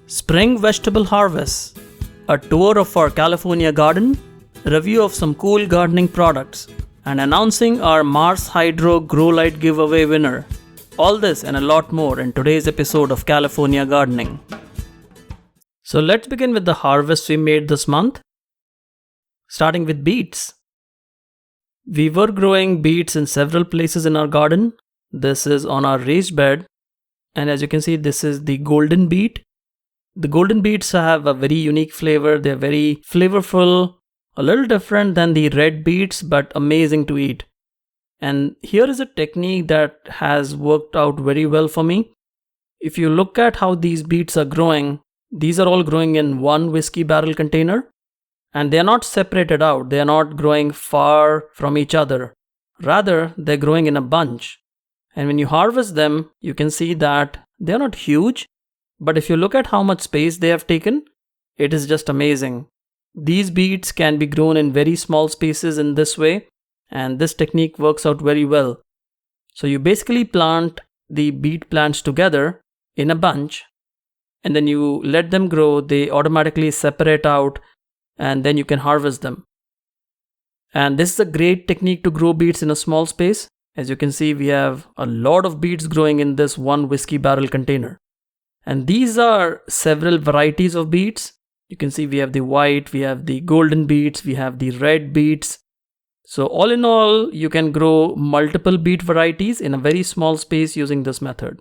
Spring vegetable harvest, a tour of our California garden, review of some cool gardening products, and announcing our Mars Hydro Grow Light giveaway winner. All this and a lot more in today's episode of California Gardening. So let's begin with the harvest we made this month, starting with beets. We were growing beets in several places in our garden. This is on our raised bed, and as you can see, this is the golden beet. The golden beets have a very unique flavor. They're very flavorful, a little different than the red beets, but amazing to eat. And here is a technique that has worked out very well for me. If you look at how these beets are growing, these are all growing in one whiskey barrel container, and they are not separated out. They are not growing far from each other. Rather, they're growing in a bunch. And when you harvest them, you can see that they're not huge, but if you look at how much space they have taken, it is just amazing. These beets can be grown in very small spaces in this way, and this technique works out very well. So you basically plant the beet plants together in a bunch, and then you let them grow. They automatically separate out, and then you can harvest them. And this is a great technique to grow beets in a small space. As you can see, we have a lot of beets growing in this one whiskey barrel container. And these are several varieties of beets. You can see we have the white, we have the golden beets, we have the red beets. So all in all, you can grow multiple beet varieties in a very small space using this method.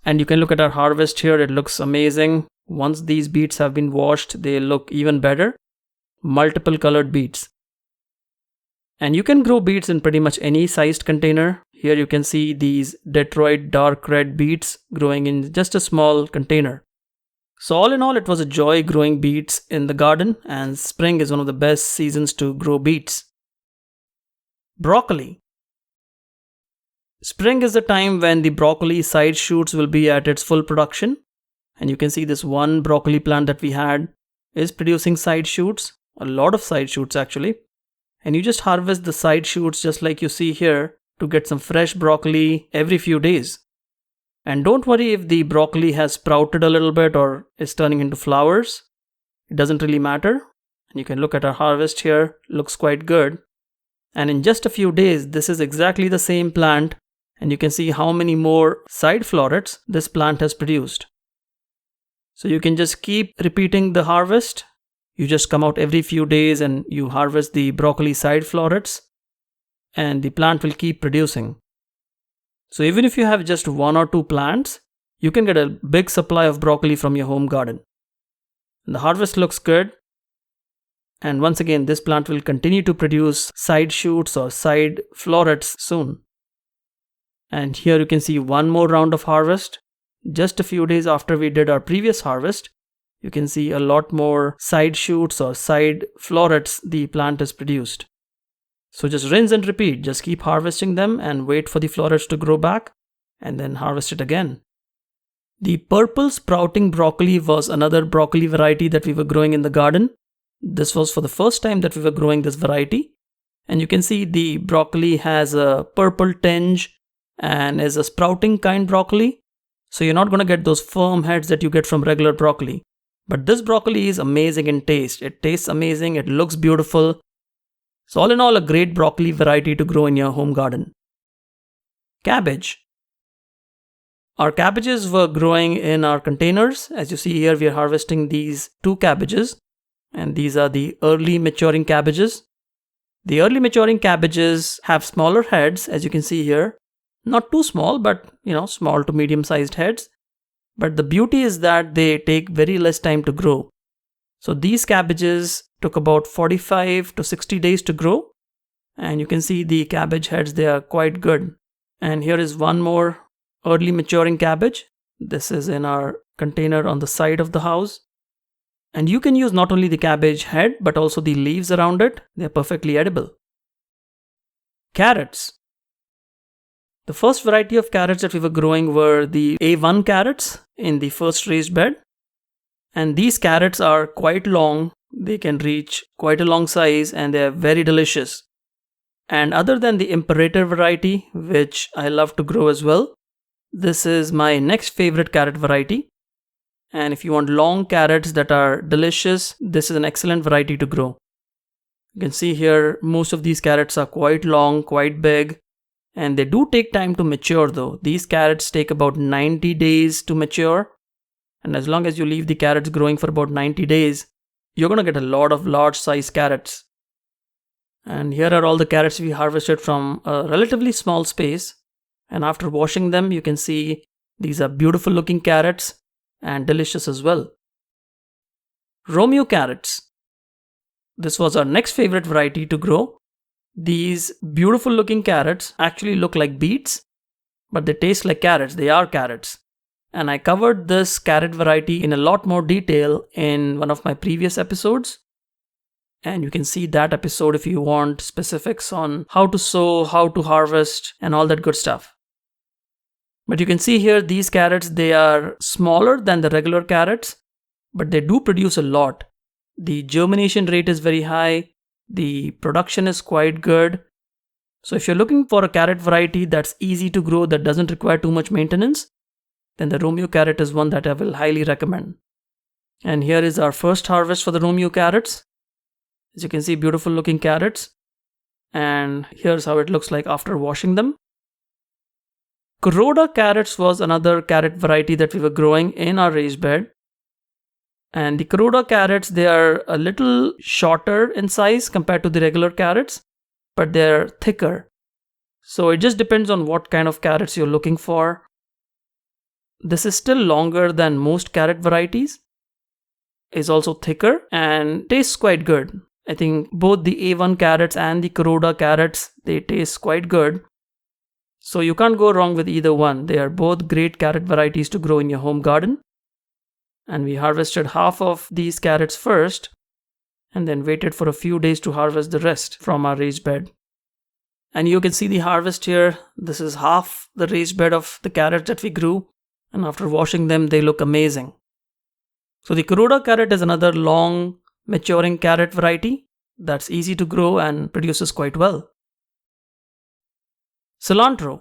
And you can look at our harvest here. It looks amazing. Once these beets have been washed, they look even better. Multiple colored beets. And you can grow beets in pretty much any sized container. Here you can see these Detroit dark red beets growing in just a small container. So all in all, it was a joy growing beets in the garden, and spring is one of the best seasons to grow beets. Broccoli. Spring is the time when the broccoli side shoots will be at its full production. And you can see this one broccoli plant that we had is producing side shoots, a lot of side shoots actually. And you just harvest the side shoots just like you see here to get some fresh broccoli every few days. And don't worry if the broccoli has sprouted a little bit or is turning into flowers. It doesn't really matter. And you can look at our harvest here, looks quite good. And in just a few days, this is exactly the same plant, and you can see how many more side florets this plant has produced. So you can just keep repeating the harvest. You just come out every few days and you harvest the broccoli side florets, and the plant will keep producing. So even if you have just one or two plants, you can get a big supply of broccoli from your home garden. And the harvest looks good. And once again, this plant will continue to produce side shoots or side florets soon. And here you can see one more round of harvest. Just a few days after we did our previous harvest, you can see a lot more side shoots or side florets the plant has produced. So just rinse and repeat. Just keep harvesting them and wait for the florets to grow back and then harvest it again. The purple sprouting broccoli was another broccoli variety that we were growing in the garden. This was for the first time that we were growing this variety. And you can see the broccoli has a purple tinge and is a sprouting kind broccoli. So you're not going to get those firm heads that you get from regular broccoli. But this broccoli is amazing in taste. It tastes amazing. It looks beautiful. So all in all, a great broccoli variety to grow in your home garden. Cabbage. Our cabbages were growing in our containers. As you see here, we are harvesting these two cabbages. And these are the early maturing cabbages. The early maturing cabbages have smaller heads, as you can see here. Not too small, but small to medium sized heads. But the beauty is that they take very less time to grow. So these cabbages took about 45 to 60 days to grow. And you can see the cabbage heads, they are quite good. And here is one more early maturing cabbage. This is in our container on the side of the house. And you can use not only the cabbage head, but also the leaves around it. They are perfectly edible. Carrots. The first variety of carrots that we were growing were the A1 carrots in the first raised bed. And these carrots are quite long. They can reach quite a long size and they are very delicious. And other than the Imperator variety, which I love to grow as well, this is my next favorite carrot variety. And if you want long carrots that are delicious, this is an excellent variety to grow. You can see here, most of these carrots are quite long, quite big, and they do take time to mature though. These carrots take about 90 days to mature. And as long as you leave the carrots growing for about 90 days, you're going to get a lot of large size carrots. And here are all the carrots we harvested from a relatively small space. And after washing them, you can see these are beautiful looking carrots and delicious as well. Romeo carrots. This was our next favorite variety to grow. These beautiful looking carrots actually look like beets, but they taste like carrots. They are carrots. And I covered this carrot variety in a lot more detail in one of my previous episodes. And you can see that episode if you want specifics on how to sow, how to harvest, and all that good stuff. But you can see here, these carrots, they are smaller than the regular carrots, but they do produce a lot. The germination rate is very high. The production is quite good. So if you're looking for a carrot variety that's easy to grow, that doesn't require too much maintenance, then the Romeo carrot is one that I will highly recommend. And here is our first harvest for the Romeo carrots. As you can see, beautiful looking carrots. And here's how it looks like after washing them. Kuroda carrots was another carrot variety that we were growing in our raised bed. And the Kuroda carrots, they are a little shorter in size compared to the regular carrots, but they're thicker. So it just depends on what kind of carrots you're looking for. This is still longer than most carrot varieties, is also thicker and tastes quite good. I think both the A1 carrots and the Kuroda carrots, they taste quite good. So you can't go wrong with either one. They are both great carrot varieties to grow in your home garden. And we harvested half of these carrots first and then waited for a few days to harvest the rest from our raised bed. And you can see the harvest here. This is half the raised bed of the carrots that we grew. And after washing them, they look amazing. So the Kuroda carrot is another long maturing carrot variety that's easy to grow and produces quite well. Cilantro.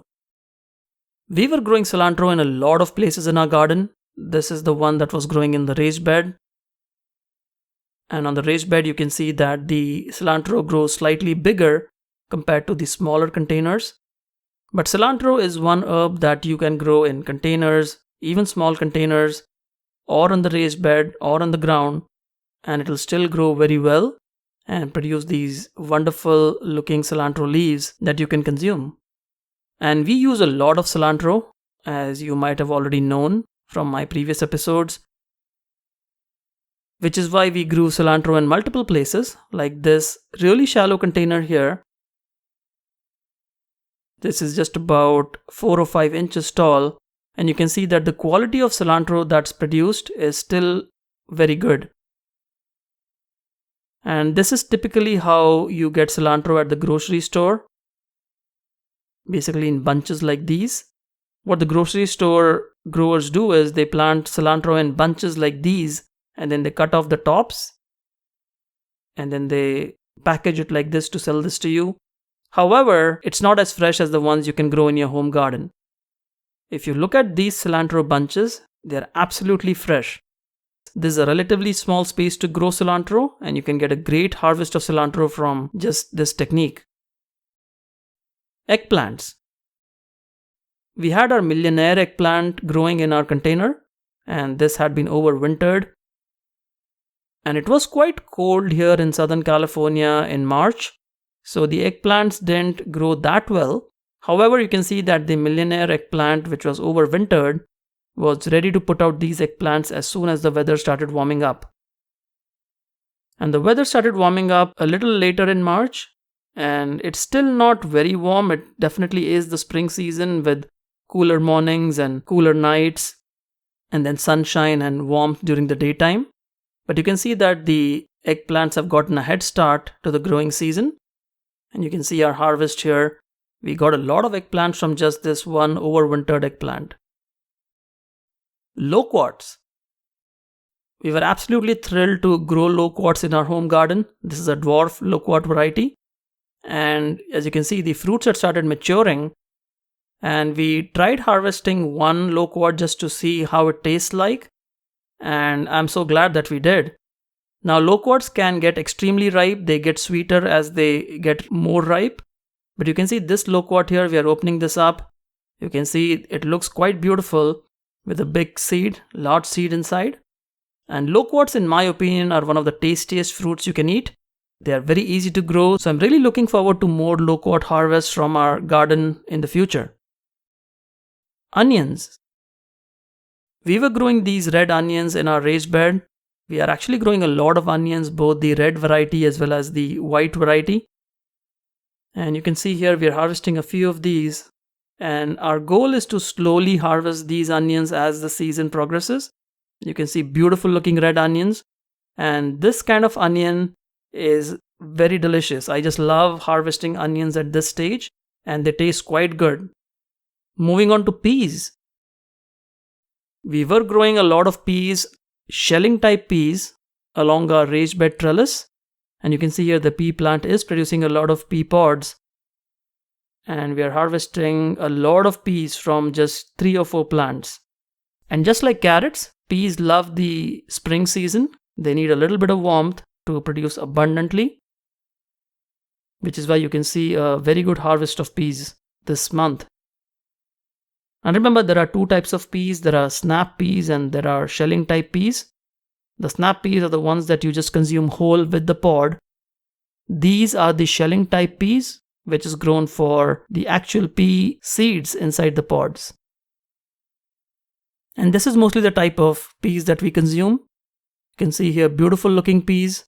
We were growing cilantro in a lot of places in our garden. This is the one that was growing in the raised bed. And on the raised bed, you can see that the cilantro grows slightly bigger compared to the smaller containers. But cilantro is one herb that you can grow in containers, even small containers, or on the raised bed or on the ground, and it will still grow very well and produce these wonderful looking cilantro leaves that you can consume. And we use a lot of cilantro, as you might have already known from my previous episodes, which is why we grew cilantro in multiple places, like this really shallow container here. This is just about 4 or 5 inches tall, and you can see that the quality of cilantro that's produced is still very good. And this is typically how you get cilantro at the grocery store, basically in bunches like these. What the grocery store growers do is they plant cilantro in bunches like these, and then they cut off the tops, and then they package it like this to sell this to you. However, it's not as fresh as the ones you can grow in your home garden. If you look at these cilantro bunches, they're absolutely fresh. This is a relatively small space to grow cilantro, and you can get a great harvest of cilantro from just this technique. Eggplants. We had our millionaire eggplant growing in our container, and this had been overwintered. And it was quite cold here in Southern California in March, so the eggplants didn't grow that well. However, you can see that the millionaire eggplant, which was overwintered, was ready to put out these eggplants as soon as the weather started warming up. And the weather started warming up a little later in March, and it's still not very warm. It definitely is the spring season with cooler mornings and cooler nights, and then sunshine and warmth during the daytime. But you can see that the eggplants have gotten a head start to the growing season. And you can see our harvest here. We got a lot of eggplants from just this one overwintered eggplant. Loquats. We were absolutely thrilled to grow loquats in our home garden. This is a dwarf loquat variety. And as you can see, the fruits had started maturing. And we tried harvesting one loquat just to see how it tastes like. and I'm so glad that we did. Now loquats can get extremely ripe, they get sweeter as they get more ripe. But you can see this loquat here, we are opening this up. You can see it looks quite beautiful with a big seed, large seed inside. And loquats, in my opinion, are one of the tastiest fruits you can eat. They are very easy to grow, so I'm really looking forward to more loquat harvests from our garden in the future. Onions. We were growing these red onions in our raised bed. We are actually growing a lot of onions, both the red variety as well as the white variety. And you can see here we are harvesting a few of these. And our goal is to slowly harvest these onions as the season progresses. You can see beautiful looking red onions. And this kind of onion is very delicious. I just love harvesting onions at this stage, and they taste quite good. Moving on to peas. We were growing a lot of peas, shelling type peas, along our raised bed trellis. And you can see here the pea plant is producing a lot of pea pods. And we are harvesting a lot of peas from just 3 or 4 plants. And just like carrots, peas love the spring season. They need a little bit of warmth to produce abundantly, which is why you can see a very good harvest of peas this month. And remember, there are 2 types of peas. There are snap peas and there are shelling type peas. The snap peas are the ones that you just consume whole with the pod. These are the shelling type peas, which is grown for the actual pea seeds inside the pods. And this is mostly the type of peas that we consume. You can see here beautiful looking peas,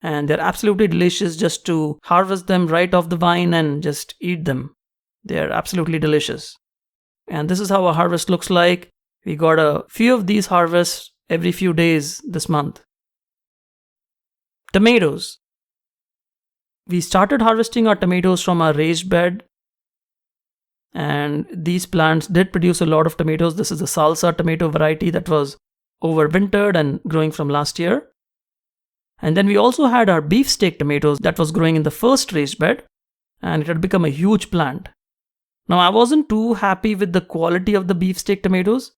and they're absolutely delicious just to harvest them right off the vine and just eat them. They're absolutely delicious. And this is how a harvest looks like. We got a few of these harvests every few days this month. Tomatoes. We started harvesting our tomatoes from our raised bed, and these plants did produce a lot of tomatoes. This is the salsa tomato variety that was overwintered and growing from last year. And then we also had our beefsteak tomatoes that was growing in the first raised bed, and it had become a huge plant. Now I wasn't too happy with the quality of the beefsteak tomatoes.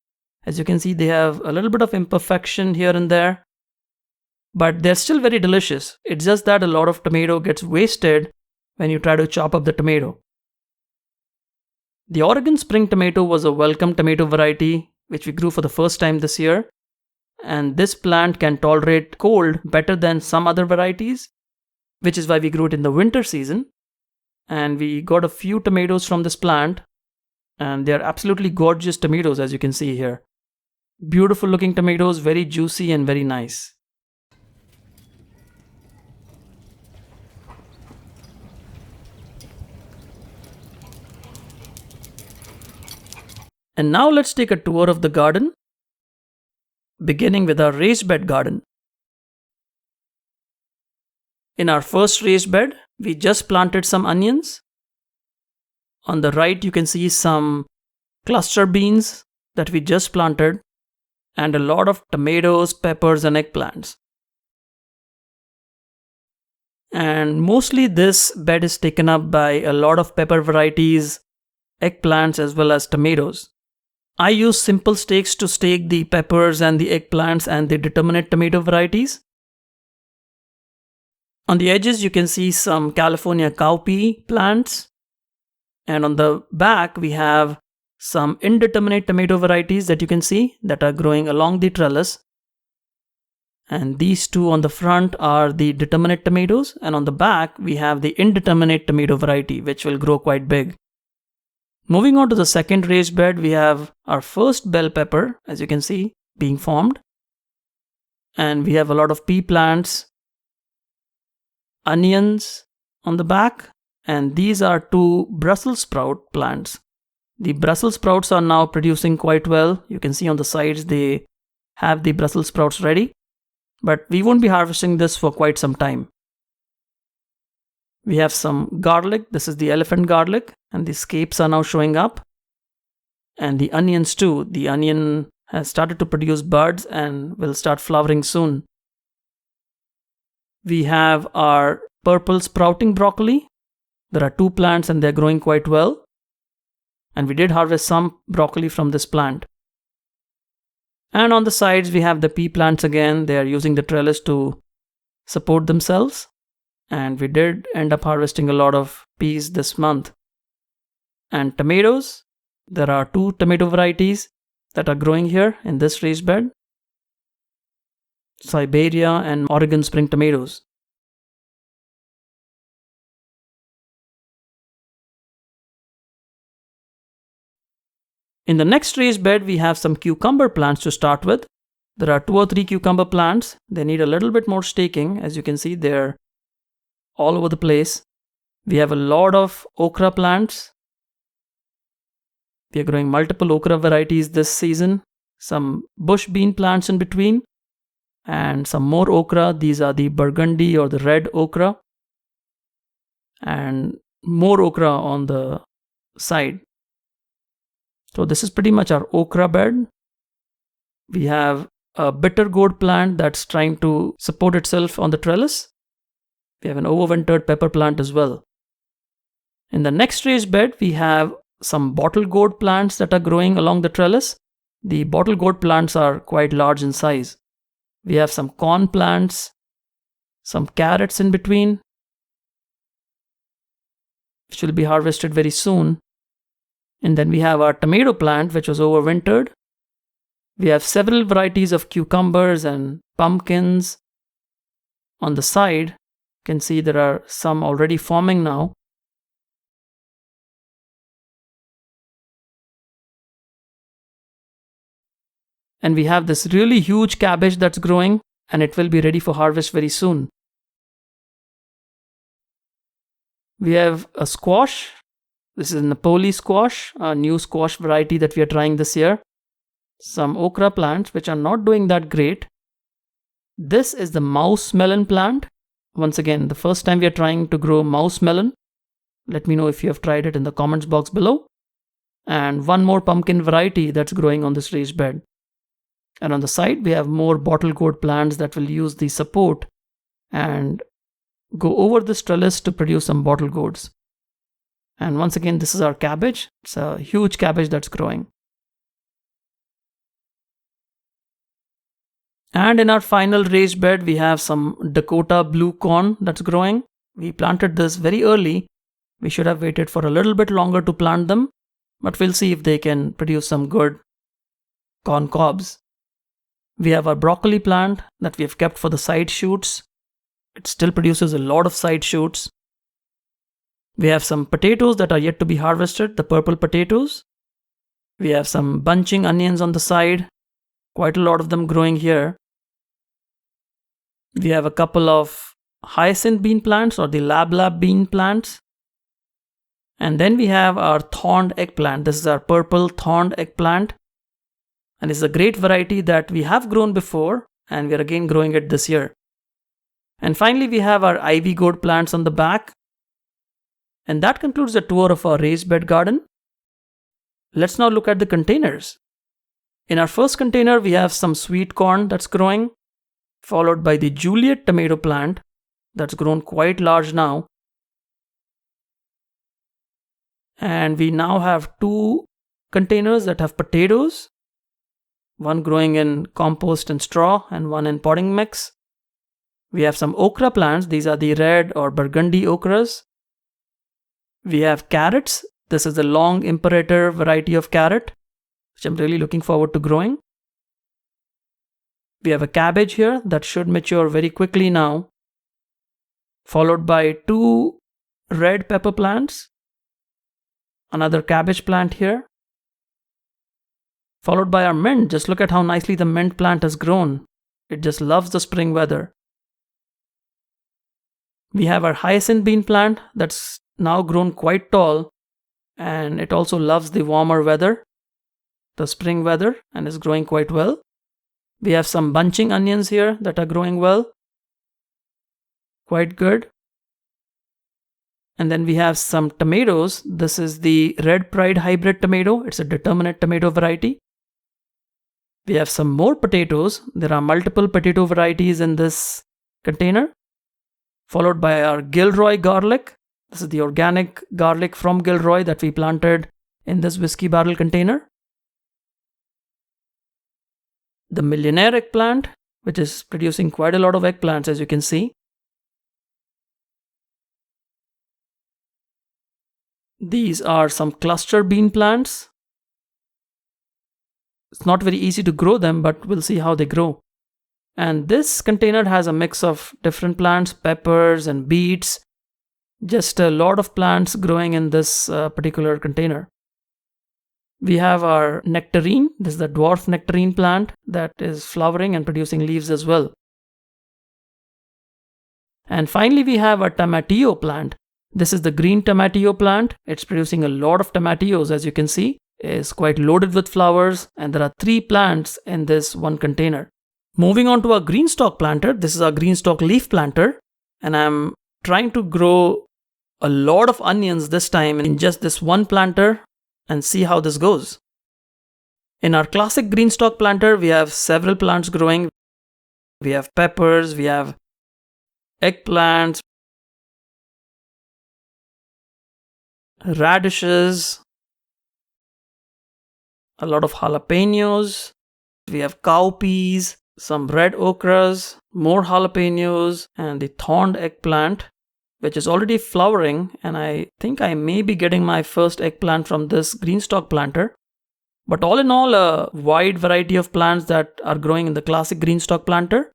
As you can see, they have a little bit of imperfection here and there, but they're still very delicious. It's just that a lot of tomato gets wasted when you try to chop up the tomato. The Oregon Spring tomato was a welcome tomato variety which we grew for the first time this year. And this plant can tolerate cold better than some other varieties, which is why we grew it in the winter season. And we got a few tomatoes from this plant, and they are absolutely gorgeous tomatoes, as you can see here. Beautiful looking tomatoes, very juicy and very nice. And now let's take a tour of the garden, beginning with our raised bed garden. In our first raised bed, we just planted some onions. On the right, you can see some cluster beans that we just planted, and a lot of tomatoes, peppers, and eggplants. And mostly this bed is taken up by a lot of pepper varieties, eggplants, as well as tomatoes. I use simple stakes to stake the peppers and the eggplants and the determinate tomato varieties. On the edges, you can see some California cowpea plants. And on the back, we have some indeterminate tomato varieties that you can see that are growing along the trellis. And these 2 on the front are the determinate tomatoes. And on the back, we have the indeterminate tomato variety, which will grow quite big. Moving on to the second raised bed, we have our first bell pepper, as you can see, being formed. And we have a lot of pea plants, onions on the back, and these are 2 Brussels sprout plants. The Brussels sprouts are now producing quite well. You can see on the sides they have the Brussels sprouts ready, but we won't be harvesting this for quite some time. We have some garlic. This is the elephant garlic, and the scapes are now showing up. And the onions too. The onion has started to produce buds and will start flowering soon. We have our purple sprouting broccoli. There are 2 plants and they're growing quite well. And we did harvest some broccoli from this plant. And on the sides, we have the pea plants again. They are using the trellis to support themselves. And we did end up harvesting a lot of peas this month. And tomatoes, there are 2 tomato varieties that are growing here in this raised bed. Siberia and Oregon spring tomatoes. In the next raised bed, we have some cucumber plants to start with. There are 2 or 3 cucumber plants. They need a little bit more staking. As you can see, they're all over the place. We have a lot of okra plants. We are growing multiple okra varieties this season. Some bush bean plants in between. And some more okra. These are the burgundy or the red okra. And more okra on the side. So this is pretty much our okra bed. We have a bitter gourd plant that's trying to support itself on the trellis. We have an overwintered pepper plant as well. In the next raised bed, we have some bottle gourd plants that are growing along the trellis. The bottle gourd plants are quite large in size. We have some corn plants, some carrots in between, which will be harvested very soon. And then we have our tomato plant, which was overwintered. We have several varieties of cucumbers and pumpkins. On the side, you can see there are some already forming now. And we have this really huge cabbage that's growing, and it will be ready for harvest very soon. We have a squash. This is Napoli squash, a new squash variety that we are trying this year. Some okra plants which are not doing that great. This is the mouse melon plant. Once again, the first time we are trying to grow mouse melon. Let me know if you have tried it in the comments box below. And one more pumpkin variety that's growing on this raised bed. And on the side, we have more bottle gourd plants that will use the support and go over this trellis to produce some bottle gourds. And once again, this is our cabbage. It's a huge cabbage that's growing. And in our final raised bed, we have some Dakota blue corn that's growing. We planted this very early. We should have waited for a little bit longer to plant them, but we'll see if they can produce some good corn cobs. We have our broccoli plant that we have kept for the side shoots. It still produces a lot of side shoots. We have some potatoes that are yet to be harvested, the purple potatoes. We have some bunching onions on the side, quite a lot of them growing here. We have a couple of hyacinth bean plants or the lab bean plants. And then we have our thorned eggplant. This is our purple thorned eggplant. And it's a great variety that we have grown before, and we are again growing it this year. And finally, we have our ivy gourd plants on the back. And that concludes the tour of our raised bed garden. Let's now look at the containers. In our first container, we have some sweet corn that's growing, followed by the Juliet tomato plant that's grown quite large now. And we now have 2 containers that have potatoes. One growing in compost and straw and one in potting mix. We have some okra plants. These are the red or burgundy okras. We have carrots. This is the long imperator variety of carrot, which I'm really looking forward to growing. We have a cabbage here that should mature very quickly now, followed by 2 red pepper plants, another cabbage plant here, followed by our mint. Just look at how nicely the mint plant has grown. It just loves the spring weather. We have our hyacinth bean plant that's now grown quite tall, and it also loves the warmer weather, the spring weather, and is growing quite well. We have some bunching onions here that are growing well. Quite good. And then we have some tomatoes. This is the Red Pride hybrid tomato. It's a determinate tomato variety. We have some more potatoes. There are multiple potato varieties in this container. Followed by our Gilroy garlic. This is the organic garlic from Gilroy that we planted in this whiskey barrel container. the millionaire eggplant, which is producing quite a lot of eggplants, as you can see. These are some cluster bean plants. It's not very easy to grow them, but we'll see how they grow. And this container has a mix of different plants, peppers and beets. Just a lot of plants growing in this particular container. We have our nectarine. This is the dwarf nectarine plant that is flowering and producing leaves as well. And finally, we have our tomatillo plant. This is the green tomatillo plant. It's producing a lot of tomatillos, as you can see. It's quite loaded with flowers, and there are 3 plants in this one container. Moving on to our green stalk planter. This is our green stalk leaf planter, and I'm trying to grow a lot of onions this time in just this one planter and see how this goes. In our classic green stalk planter, we have several plants growing. We have peppers, we have eggplants, radishes, a lot of jalapenos, we have cowpeas, some red okras, more jalapenos, and the thorned eggplant, which is already flowering, and I think I may be getting my first eggplant from this green stalk planter. But all in all, a wide variety of plants that are growing in the classic green stalk planter.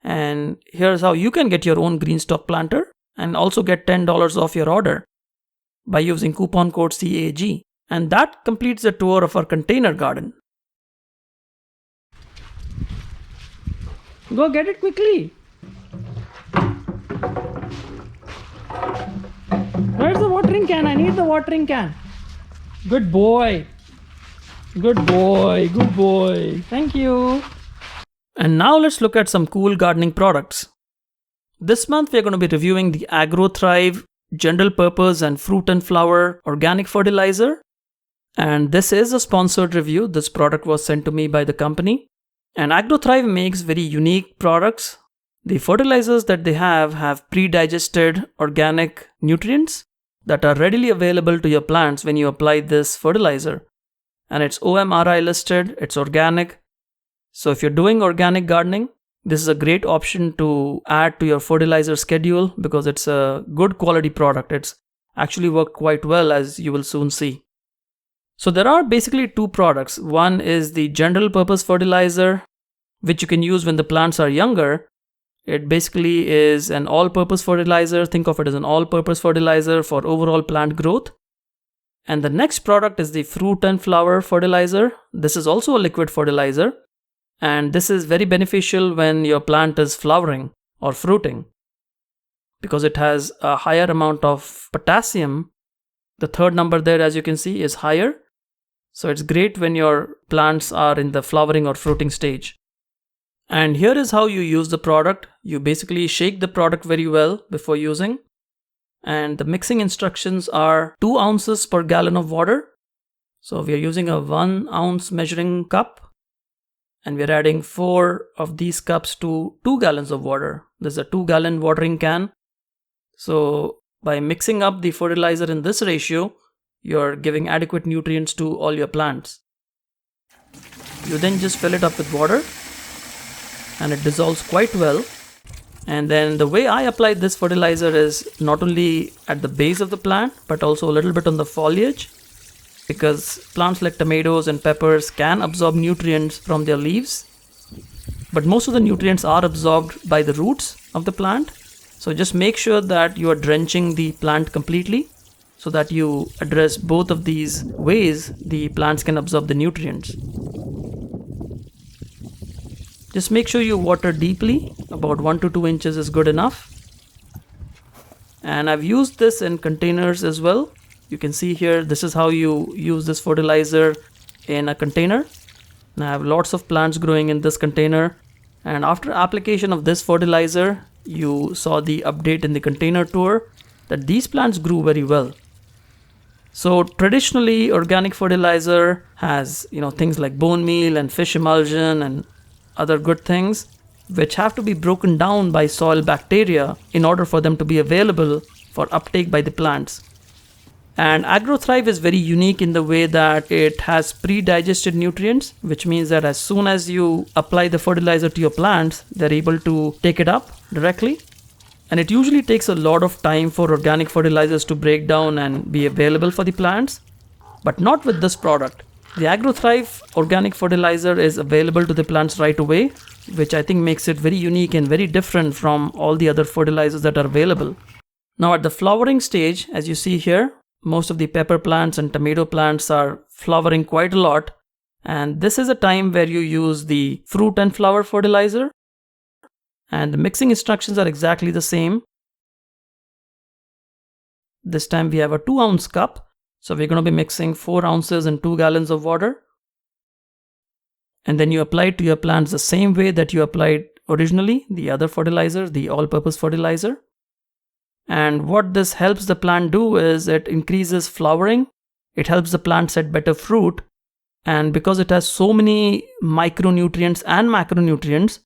And here's how you can get your own green stalk planter and also get $10 off your order by using coupon code CAG. And that completes the tour of our container garden. Go get it quickly. Where's the watering can? I need the watering can. Good boy. Good boy. Good boy. Thank you. And now let's look at some cool gardening products. This month we are going to be reviewing the AgroThrive General Purpose and Fruit and Flower Organic Fertilizer. And this is a sponsored review. This product was sent to me by the company. And AgroThrive makes very unique products. The fertilizers that they have pre-digested organic nutrients that are readily available to your plants when you apply this fertilizer. And it's OMRI listed, it's organic. So if you're doing organic gardening, this is a great option to add to your fertilizer schedule because it's a good quality product. It's actually worked quite well, as you will soon see. So there are basically 2 products. One is the general purpose fertilizer, which you can use when the plants are younger. It basically is an all-purpose fertilizer. Think of it as an all-purpose fertilizer for overall plant growth. And the next product is the fruit and flower fertilizer. This is also a liquid fertilizer. And this is very beneficial when your plant is flowering or fruiting because it has a higher amount of potassium. The third number there, as you can see, is higher. So it's great when your plants are in the flowering or fruiting stage. And here is how you use the product. You basically shake the product very well before using. And the mixing instructions are 2 ounces per gallon of water. So we are using a 1 ounce measuring cup. And we are adding 4 of these cups to 2 gallons of water. This is a 2 gallon watering can. So by mixing up the fertilizer in this ratio, you're giving adequate nutrients to all your plants. You then just fill it up with water and it dissolves quite well. And then the way I apply this fertilizer is not only at the base of the plant, but also a little bit on the foliage, because plants like tomatoes and peppers can absorb nutrients from their leaves. But most of the nutrients are absorbed by the roots of the plant. So just make sure that you are drenching the plant completely so that you address both of these ways the plants can absorb the nutrients. Just make sure you water deeply, about 1 to 2 inches is good enough. And I've used this in containers as well. You can see here, this is how you use this fertilizer in a container. And I have lots of plants growing in this container. And after application of this fertilizer, you saw the update in the container tour that these plants grew very well. So traditionally, organic fertilizer has, things like bone meal and fish emulsion and other good things, which have to be broken down by soil bacteria in order for them to be available for uptake by the plants. And AgroThrive is very unique in the way that it has pre-digested nutrients, which means that as soon as you apply the fertilizer to your plants, they're able to take it up directly. And it usually takes a lot of time for organic fertilizers to break down and be available for the plants, but not with this product. The AgroThrive organic fertilizer is available to the plants right away, which I think makes it very unique and very different from all the other fertilizers that are available. Now at the flowering stage, as you see here, most of the pepper plants and tomato plants are flowering quite a lot, and this is a time where you use the fruit and flower fertilizer, and the mixing instructions are exactly the same. This time we have a 2-ounce cup, so we're going to be mixing 4 ounces in 2 gallons of water, and then you apply it to your plants the same way that you applied originally the other fertilizer, the all-purpose fertilizer. And what this helps the plant do is it increases flowering, it helps the plant set better fruit, and because it has so many micronutrients and macronutrients,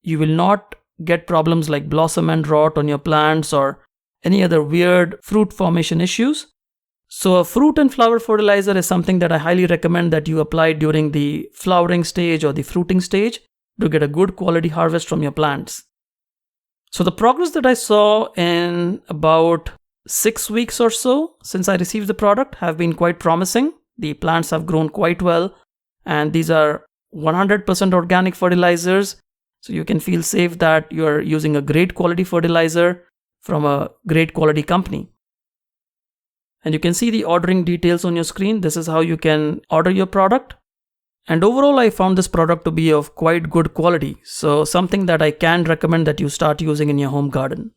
you will not get problems like blossom end rot on your plants or any other weird fruit formation issues. So a fruit and flower fertilizer is something that I highly recommend that you apply during the flowering stage or the fruiting stage to get a good quality harvest from your plants. So the progress that I saw in about 6 weeks or so since I received the product have been quite promising. The plants have grown quite well, and these are 100% organic fertilizers. So you can feel safe that you're using a great quality fertilizer from a great quality company. And you can see the ordering details on your screen. This is how you can order your product. And overall, I found this product to be of quite good quality, so something that I can recommend that you start using in your home garden.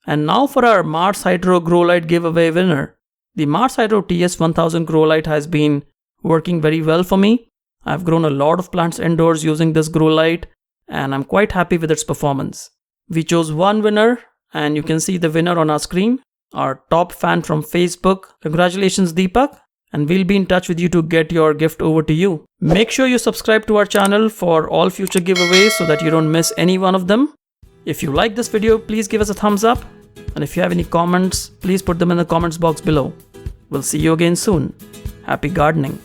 And now for our Mars Hydro Grow Light giveaway winner. The Mars Hydro TS1000 Grow Light has been working very well for me. I've grown a lot of plants indoors using this grow light, and I'm quite happy with its performance. We chose one winner, and you can see the winner on our screen, our top fan from Facebook. Congratulations, Deepak, and we'll be in touch with you to get your gift over to you. Make sure you subscribe to our channel for all future giveaways so that you don't miss any one of them. If you like this video, please give us a thumbs up, and if you have any comments, please put them in the comments box below. We'll see you again soon. Happy gardening.